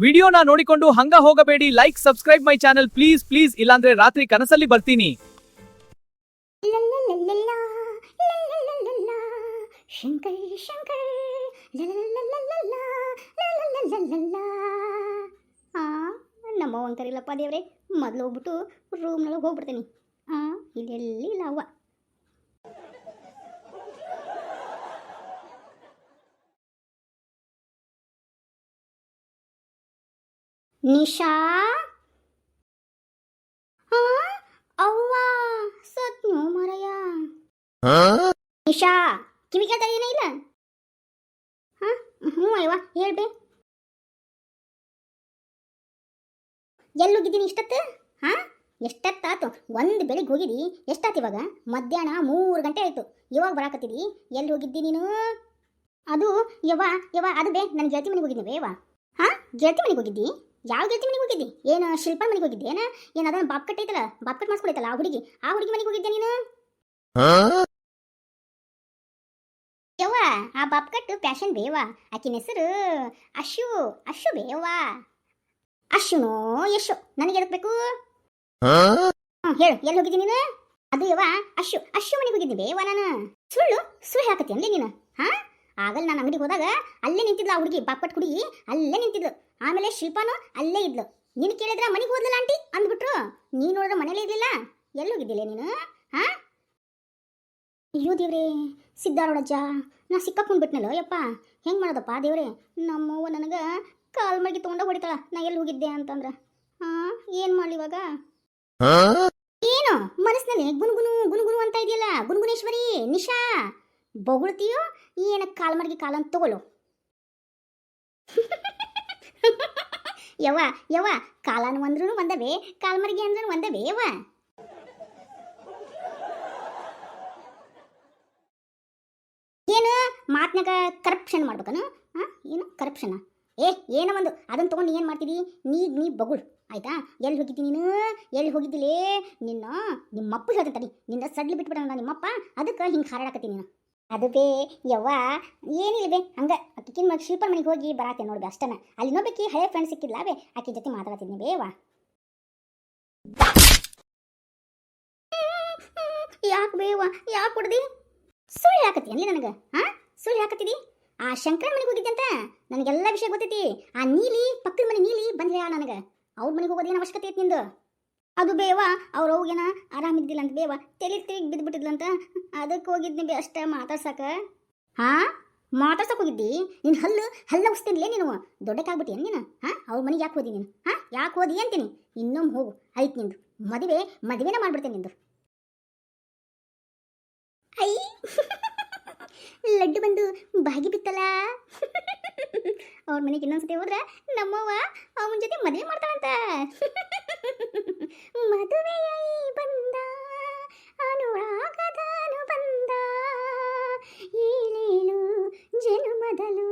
ವಿಡಿಯೋನ ನೋಡಿಕೊಂಡು ಹಂಗ ಹೋಗಬೇಡಿ. Like subscribe my channel please please, ಇಲ್ಲಾಂದ್ರೆ ರಾತ್ರಿ ಕನಸಲ್ಲಿ ಬರ್ತೀನಿ. ಶಂಕರ್ ಶಂಕರ್ ನಮ್ಮ ಅಂಕರಿಲ್ಲಪ್ಪ ದೇವ್ರೆ, ಮೊದಲು ಹೋಗ್ಬಿಟ್ಟು ರೂಮ್ನೊಳಗೆ ಹೋಗ್ಬಿಡ್ತೀನಿ. ಇಲ್ಲೆಲ್ಲಿ ಇಲ್ಲ ಅವ್ವ. ನಿಶಾ, ಅವ್ವ ಸತ್ನು ಮರಯ್ಯ. ನಿಶಾ, ಕಿವಿ ಕೇಳ್ತಾ ಏನೇ ಇಲ್ಲ? ಹ್ಞೂ ಅಯ್ಯವ್ವ, ಹೇಳ್ಬೇ. ಎಲ್ಲೋಗಿದ್ದೀನಿ ಇಷ್ಟತ್ತು? ಎಷ್ಟತ್ತಾತು? ಒಂದು ಬೆಳಿಗ್ಗೆ ಹೋಗಿದ್ದಿ, ಎಷ್ಟಾತು ಇವಾಗ? ಮಧ್ಯಾಹ್ನ 3 ಗಂಟೆ ಆಯಿತು. ಇವಾಗ ಬರಾಕತ್ತಿದ್ದಿ? ಎಲ್ಲಿ ಹೋಗಿದ್ದಿ ನೀನು? ಅದು ಯವ್ವ ಅದು ಬೇ, ನನ್ನ ಗೆಳತಿ ಮನೆಗೆ ಹೋಗಿದ್ದೆ ಬೇವ. ಗೆಳತಿ ಮನೆಗೆ ಹೋಗಿದ್ದಿ? ಯಾವ ಗೆಳತಿ ಮನೆಗೆ ಹೋಗಿದ್ದಿ? ಏನು ಶಿಲ್ಪ ಮನೆಗೆ ಹೋಗಿದ್ದೆ? ಏನು ಅದನ್ನು ಬಾಪ್ಕಟ್ ಐತಲ್ಲ, ಬಾಪ್ಕಟ್ ಮಾಡಿಸ್ಕೊಳೈತಲ್ಲ ಆ ಹುಡುಗಿ ಮನೆಗೆ ಹೋಗಿದ್ದೆ ನೀನು? ಯವ್ವ, ಆ ಬಾಪ್ಕಟ್ಟು ಫ್ಯಾಷನ್ ಬೇವ. ಆಕಿನ ಹೆಸರು ಅಶು ಬೇವ. ಅಶುನೋ ಯಶು, ನನಗೆ ಎದಕ್ ಬೇಕು? ಹೇಳು, ಎಲ್ಲಿ ಹೋಗಿದ್ದಿ ನೀನು? ಅದು ಯವ್ವ ಅಶು ಮನೆಗೆ ಹೋಗಿದ್ದಿ ಬೇವ. ನಾನು ಸುಳ್ಳು ಹಾಕತ್ತಿ ಅನ್ಲಿ ನೀನು? ಆಗಲ್ಲ, ನಾನು ಅಂಗಡಿಗೆ ಹೋದಾಗ ಅಲ್ಲೇ ನಿಂತಿದ್ಲು ಆ ಹುಡುಗಿ, ಬಾಪ್ಕಟ್ ಹುಡುಗಿ ಅಲ್ಲೇ ನಿಂತಿದ್ಲು. ಆಮೇಲೆ ಶಿಲ್ಪಾನು ಅಲ್ಲೇ ಇದ್ಲು. ನೀನು ಕೇಳಿದ್ರೆ ಮನೆಗೆ ಹೋದ್ಲಲ್ಲ ಆಂಟಿ ಅಂದ್ಬಿಟ್ರು. ನೀನು ನೋಡಿದ್ರೆ ಮನೇಲೇ ಇರ್ಲಿಲ್ಲ. ಎಲ್ಲಿ ಹೋಗಿದ್ದಿಲ್ಲ ನೀನು? ಅಯ್ಯೋ ದೇವ್ರೇ, ಸಿದ್ದಾರೋಡಜ್ಜ, ನಾ ಸಿಕ್ಕಾಕೊಂಡ್ಬಿಟ್ನಲ್ಲ ಯಪ್ಪ. ಹೆಂಗೆ ಮಾಡೋದಪ್ಪ ದೇವ್ರೆ? ನಮ್ಮವ್ವ ನನಗೆ ಕಾಲ್ ಮಗಿ ತೊಗೊಂಡ ಹೊಡಿತಾಳ ನಾ ಎಲ್ಲಿ ಹೋಗಿದ್ದೆ ಅಂತಂದ್ರೆ. ಏನು ಮಾಡಲಿ ಇವಾಗ? ಏನು ಮನಸ್ಸಿನಲ್ಲಿ ಗುನುಗುನು ಅಂತ ಇದೆಯಲ್ಲ, ಗುನುಗುನೇಶ್ವರಿ ನಿಶಾ, ಬೊಗಳ್ತೀಯೋ ಏನ? ಕಾಲ್ ಮರ್ಗಿ ಕಾಲಂತ ತಗೊಳ್ಳೋ. ಯವ್ವ ಕಾಲನು ಅಂದ್ರೂ ಒಂದವೇ, ಕಾಲ್ಮರ್ಗಿ ಅಂದ್ರೂ ಒಂದವೇ ಯವ್ವ. ಏನು ಮಾತ್ನಾಗ ಕರಪ್ಷನ್ ಮಾಡ್ಬೇಕನು? ಏನು ಕರಪ್ಷನ್? ಏನೋ ಒಂದು ಅದನ್ನು ತೊಗೊಂಡು ಏನು ಮಾಡ್ತೀವಿ? ನೀ ಬಗುಳು ಆಯ್ತಾ? ಎಲ್ಲಿ ಹೋಗಿದ್ದಿ ನೀನು? ಎಲ್ಲಿ ಹೋಗಿದ್ದಿಲೇ? ನಿಮ್ಮಪ್ಪ ಹೇಳ್ತಾನೆ, ನಿನ್ನ ಸಡ್ಲಿ ಬಿಟ್ಬಿಡ ನಿಮ್ಮಪ್ಪ, ಅದಕ್ಕೆ ಹಿಂಗೆ ಹಾರಾಡಕತ್ತೀನಿ ನೀನು. ಅದು ಬೇ ಯವ್ವ, ಏನಿಲ್ಲ ಬೇ, ಹಂಗೆ ಅಕ್ಕಿನ ಮಗ ಶಿಲ್ಪನ ಮನೆಗೆ ಹೋಗಿ ಬರಾತೆ ನೋಡ್ಬೇ ಅಷ್ಟನ. ಅಲ್ಲಿ ಇನ್ನೊಬ್ಬಕಿ ಹಳೆ ಫ್ರೆಂಡ್ ಸಿಕ್ಕಿದ್ಲ ಬೇ, ಆಕಿ ಜೊತೆ ಮಾತಾಡ್ತೀನಿ ಬೇವಾ. ಯಾಕೆ ಬೇವ? ಯಾಕೆ ಕೊಡ್ದಿ? ಸುಳ್ಳು ಹಾಕತ್ತಿ ಅನ್ಲಿ ನನಗೆ? ಸುಳ್ಳು ಹಾಕತ್ತಿದಿ? ಆ ಶಂಕರನ ಮನೆಗೆ ಹೋಗಿದ್ದೆ ಅಂತ ನನಗೆಲ್ಲ ವಿಷಯ ಗೊತ್ತೈತಿ. ಆ ನೀಲಿ ಪಕ್ಕದ ಮನೆ ನೀಲಿ ಬಂದ್ರೆ ನನಗೆ ಅವ್ರ ಮನೆಗೆ ಹೋಗೋದೇನು ಅವಶ್ಯಕತೆ ಐತಿ ನಿಂದು? ಅದು ಬೇವ, ಅವ್ರ ಹೋಗೇನ ಆರಾಮಿದ್ದಿಲ್ಲ ಅಂತ ಬೇವ, ತೆಲಿಗೆ ಬಿದ್ದುಬಿಟ್ಟಿದ್ಲಂತ, ಅದಕ್ಕೆ ಹೋಗಿದ್ನಿ ಬೇ ಅಷ್ಟೇ ಮಾತಾಡ್ಸಕ. ಮಾತಾಡ್ಸಕ್ಕೆ ಹೋಗಿದ್ದಿ? ನೀನು ಹಲ್ಲ ಉಸ್ತೀನಿಲೇ ನೀನು, ದೊಡ್ಡಕ್ಕಾಗ್ಬಿಟ್ಟಿ ನೀನು. ಅವ್ರ ಮನೆಗೆ ಯಾಕೆ ಹೋದಿ ನೀನು? ಯಾಕೆ ಹೋದಿ ಅಂತೀನಿ. ಇನ್ನೊಮ್ಮೆ ಹೋಗು ಆಯ್ತು ನಿಂದು ಮದುವೆನ ಮಾಡ್ಬಿಡ್ತೇನೆ ನಿಂದು. ಐ ಲಡ್ಡು ಬಂದು ಬಾಗಿ ಬಿತ್ತಲ್ಲ. ಅವ್ರ ಮನೆಗೆ ಇನ್ನೊಂದ್ಸತಿ ಹೋದ್ರೆ ನಮ್ಮವ್ವ ಅವನ ಜೊತೆ ಮದುವೆ ಮಾಡ್ತಾಳಂತ. ಮದುವೆಯ ಬಂದ ಅನುರಾಗದಾನು ಬಂದ, ಏನೇನು ಜನುಮದಲು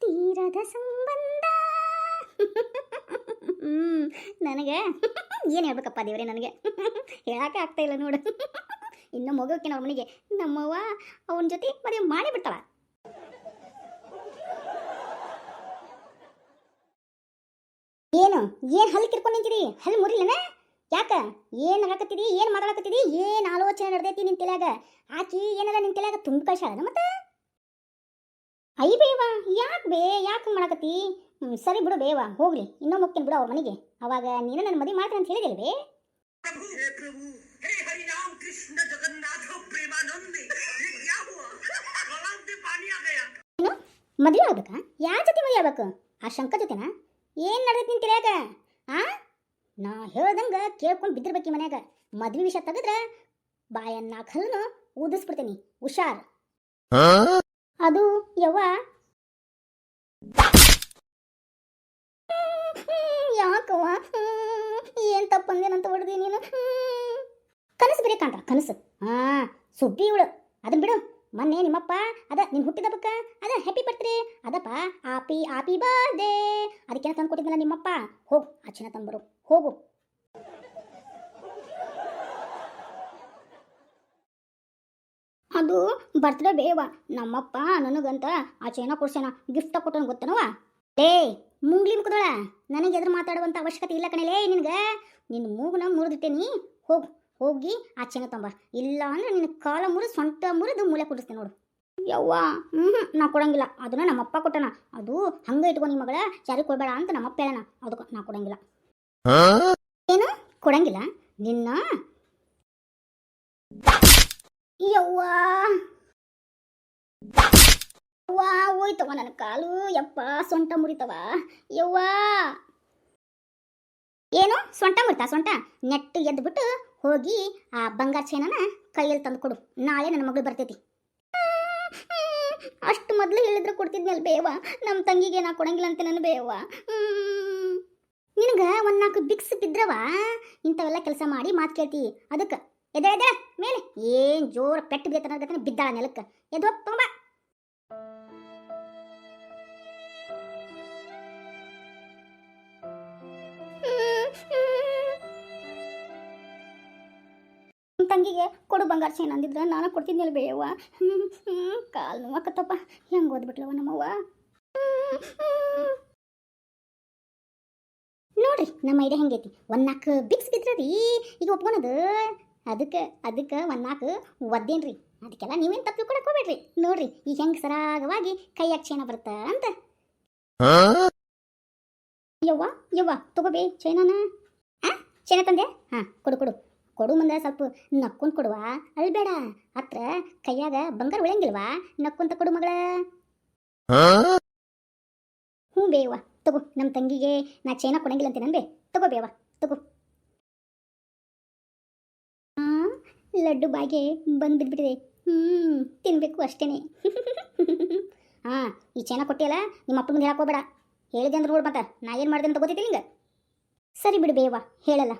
ತೀರದ ಸಂಬಂಧ. ನನಗೆ ಏನು ಹೇಳ್ಬೇಕಪ್ಪ ದೇವ್ರೆ, ನನಗೆ ಹೇಳಕ್ಕೆ ಆಗ್ತಾ ಇಲ್ಲ ನೋಡು. ಇನ್ನು ಮಗೋಕೆ ಅವ್ರ ಮನೆಗೆ ನಮ್ಮವ್ವ ಅವನ ಜೊತೆ ಮದುವೆ ಮಾಡಿ ಬಿಡ್ತಾಳ. ಏನು ಹಲ್ಲು ಕಿರ್ಕೊಂಡು ನಿಂತಿರಿ? ಹಲ್ಲು ಮುರಿಲನ? ಯಾಕ? ಏನು ಹಾಕತ್ತಿದಿ? ಏನು ಮಾತಾಡಕತ್ತಿದಿ? ಏನು ಆಲೋಚನೆ ನಡೆದೈತಿ ನಿನ್ನ ತಲೆಯಾಗ? ಆಕಿ ಏನಾರ ನಿನ್ನ ತಲೆಯಾಗ ತುಂಬ ಕಳ್ಸಾಳ ಮತ್ತೆ? ಐ ಬೇವ, ಯಾಕೆ ಮಾಡಕತ್ತಿ? ಸರಿ ಬಿಡು ಬೇವ, ಹೋಗ್ಲಿ, ಇನ್ನೊಮ್ಮೆ ಹೋಗ್ತೀನಿ ಬಿಡು ಅವ್ರ ಮನೆಗೆ. ಅವಾಗ ನೀನು ನನ್ನ ಮದುವೆ ಮಾಡ್ತೀನಿ ಅಂತ ಹೇಳಿದಿಲ್ವೇ? ಮದುವೆ ಆಗ್ಬೇಕಾ? ಯಾರ ಜೊತೆ ಮದುವೆ ಆಗ್ಬೇಕು? ಆ ಶಂಕರ್ ಜೊತೆನಾ? ಏನು ನಡೆದೈತಿ ನಿನ್ ತಿಳಿಯಾಗ? ನಾ ಹೇಳ್ದಂಗ ಕೇಳ್ಕೊಂಡು ಬಿದ್ದಿರ್ಬೇಕು ಈ ಮನ್ಯಾಗ. ಮದ್ವೆ ವಿಷಯ ತೆಗೆದ್ರೆ ಬಾಯನ್ನ ಕಲ್ಲನ್ನು ಊದಿಸ್ಬಿಡ್ತೇನಿ, ಹುಷಾರ್. ಅದು ಯವ್ವ, ಯಾಕವ್ವ ಏನ್ ತಪ್ಪಂದೇನಂತ ಹೊಡೆದಿ ನೀನು? ಕನಸು ಬೇರೆ ಕಾಣ್ರ, ಕನಸು. ಸುಬ್ಬಿ ಇವಳು, ಅದನ್ನ ಬಿಡು. ಮೊನ್ನೆ ನಿಮ್ಮಪ್ಪ ಅದ ನಿನ್ ಹುಟ್ಟಿದಬ್ಬಕ್ಕ ಅದ ಹ್ಯಾಪಿ ಬರ್ತ್ಡೇ ಅದಪ್ಪ, ಆಪಿ ಬರ್ಡೇ ಅದಕ್ಕೆ ತಂದು ಕೊಟ್ಟಿದ್ದಲ್ಲ ನಿಮ್ಮಪ್ಪ. ಹೋಗು ಆ ಚಿನ್ನ ತಂಬರು, ಹೋಗು. ಅದು ಬರ್ತ್ಡೇ ಬೇವ, ನಮ್ಮಪ್ಪ ನನಗಂತ ಆ ಚೈನ ಕೊಡ್ಸೇನ ಗಿಫ್ಟ್ ಕೊಟ್ಟನ ಗೊತ್ತನವ. ಮುಂಗ್ಲಿ ಮುಖದೊಳ ನನಗೆ ಎದುರು ಮಾತಾಡುವಂಥ ಅವಶ್ಯಕತೆ ಇಲ್ಲ ಕಣಲೇ ನಿನಗೆ. ನಿನ್ನ ಮೂಗನ ಮುರಿದಿಟ್ಟೇನಿ. ಹೋಗಿ ಆ ಚೆನ್ನ ತಂಬ, ಇಲ್ಲ ಅಂದ್ರೆ ನಿನ್ನ ಕಾಲ ಮುರಿದು ಸೊಂಟ ಮುರಿದು ಮೂಲೆ ಕುಡಿಸ್ತೇನೆ ನೋಡು. ಯವ್ವ ನಾ ಕೊಡಂಗಿಲ್ಲ. ಅದನ್ನ ನಮ್ಮಪ್ಪ ಕೊಟ್ಟನ. ಅದು ಹಂಗೆ ಇಟ್ಕೊ ನಿಮ್ಮ ಮಗಳ, ಯಾರಿಗೆ ಕೊಡಬೇಡ ಅಂತ ನಮ್ಮಪ್ಪ ಹೇಳನ. ಅದಕ್ಕೆ ನಾ ಕೊಡಂಗಿಲ್ಲ. ಏನು ಕೊಡಂಗಿಲ್ಲ ನಿನ್ನ? ಯವ್ವ ಹೋಯ್ತವ ನನ್ನ ಕಾಲು. ಯಪ್ಪ ಸೊಂಟ ಮುರಿತವ. ಯವ್ವ ಏನು ಸೊಂಟ ಮುರಿತಾ? ಸೊಂಟ ನೆಟ್ಟು ಎದ್ಬಿಟ್ಟು ಹೋಗಿ ಆ ಬಂಗಾರ ಚೈನನ ಕೈಯಲ್ಲಿ ತಂದು ಕೊಡು. ನಾಳೆ ನನ್ನ ಮಗಳು ಬರ್ತೈತಿ. ಅಷ್ಟು ಮೊದಲು ಹೇಳಿದ್ರೆ ಕೊಡ್ತಿದ್ನಲ್ಲ ಬೇವ. ನಮ್ಮ ತಂಗಿಗೆ ನಾ ಕೊಡಂಗಿಲ್ಲ ಅಂತ ನನ್ನ ಬೇವ. ನಿನಗೆ ಒಂದು 4 ಬಿಕ್ಸ್ ಬಿದ್ರವ ಇಂಥವೆಲ್ಲ ಕೆಲಸ ಮಾಡಿ ಮಾತು ಕೇಳ್ತಿ. ಅದಕ್ಕೆ ಎದೆ ಮೇಲೆ ಏನು ಜೋರ ಪೆಟ್ಟು ಬೇತನ ಬಿದ್ದಾಳ ನೆಲಕ್ಕೆ. ಎದ್ದು ತಗೊಂಬ. ತಂಗಿಗೆ ಕೊಡು ಬಂಗಾರ ಚೈನ್ ಅಂದಿದ್ರೆ ನಾನು ಕೊಡ್ತಿದ್ನಲ್ಲ ಬೇವ. ಕಾಲು ನೋವಾಕತ್ತಪ್ಪ. ಹೆಂಗೆ ಓದ್ಬಿಟ್ಲವ ನಮ್ಮವ್ವ. ನೋಡ್ರಿ ನಮ್ಮ ಐಡಿಯಾ ಹೆಂಗೈತಿ. 4 ಬಿಕ್ಸ್ ಬಿದ್ರರಿ ಈಗ ಒಪ್ಕೊಳೋದು. ಅದಕ್ಕೆ 4 ಒದ್ದೇನ್ರಿ. ಅದಕ್ಕೆಲ್ಲ ನೀವೇನು ತಪ್ಪು ಕೊಡಕ್ಕೆ ಹೋಗ್ಬೇಡ್ರಿ. ನೋಡ್ರಿ ಈಗ ಹೆಂಗೆ ಸರಾಗವಾಗಿ ಕೈಯಾಗ ಚೈನ ಬರುತ್ತ ಅಂತ. ಯವ್ವ ತಗೋಬೇ ಚೈನಾನ. ಚೈನ ತಂದೆ? ಹಾಂ ಕೊಡು ಮುಂದೆ ಸ್ವಲ್ಪ ನಕ್ಕೊಂತ ಕೊಡುವ. ಅಲ್ಬೇಡ, ಹತ್ರ ಕೈಯಾಗ ಬಂಗಾರ ಉಳಿಯಂಗಿಲ್ವಾ? ನಕ್ಕೊಂತ ಕೊಡು ಮಗಳ. ಹ್ಞೂ ಬೇವ ತಗೋ. ನಮ್ಮ ತಂಗಿಗೆ ನಾ ಚೈನ ಕೊಡಂಗಿಲ್ಲ ಅಂತ ನನ್ಬೇ. ತಗೋ ಬೇವ ತಗೋ. ಲಡ್ಡು ಬಾಯಿಗೆ ಬಂದು ಬಿದ್ಬಿಟ್ಟಿದೆ. ತಿನ್ಬೇಕು ಅಷ್ಟೇನೆ. ಹಾಂ ಈ ಚೈನ ಕೊಟ್ಟಿಯಲ್ಲ, ನಿಮ್ಮ ಅಪ್ಪನ ಮುಂದೆ ಹೇಳಕೋಬೇಡ. ಹೇಳಿದೆ ಅಂದ್ರೆ ನೋಡು ಮತ್ತೆ ನಾ ಏನು ಮಾಡಿದೆ ಅಂತ ಗೊತ್ತೈತಿ ನಿಂಗೆ. ಸರಿ ಬಿಡು ಬೇವ, ಹೇಳಲ್ಲ.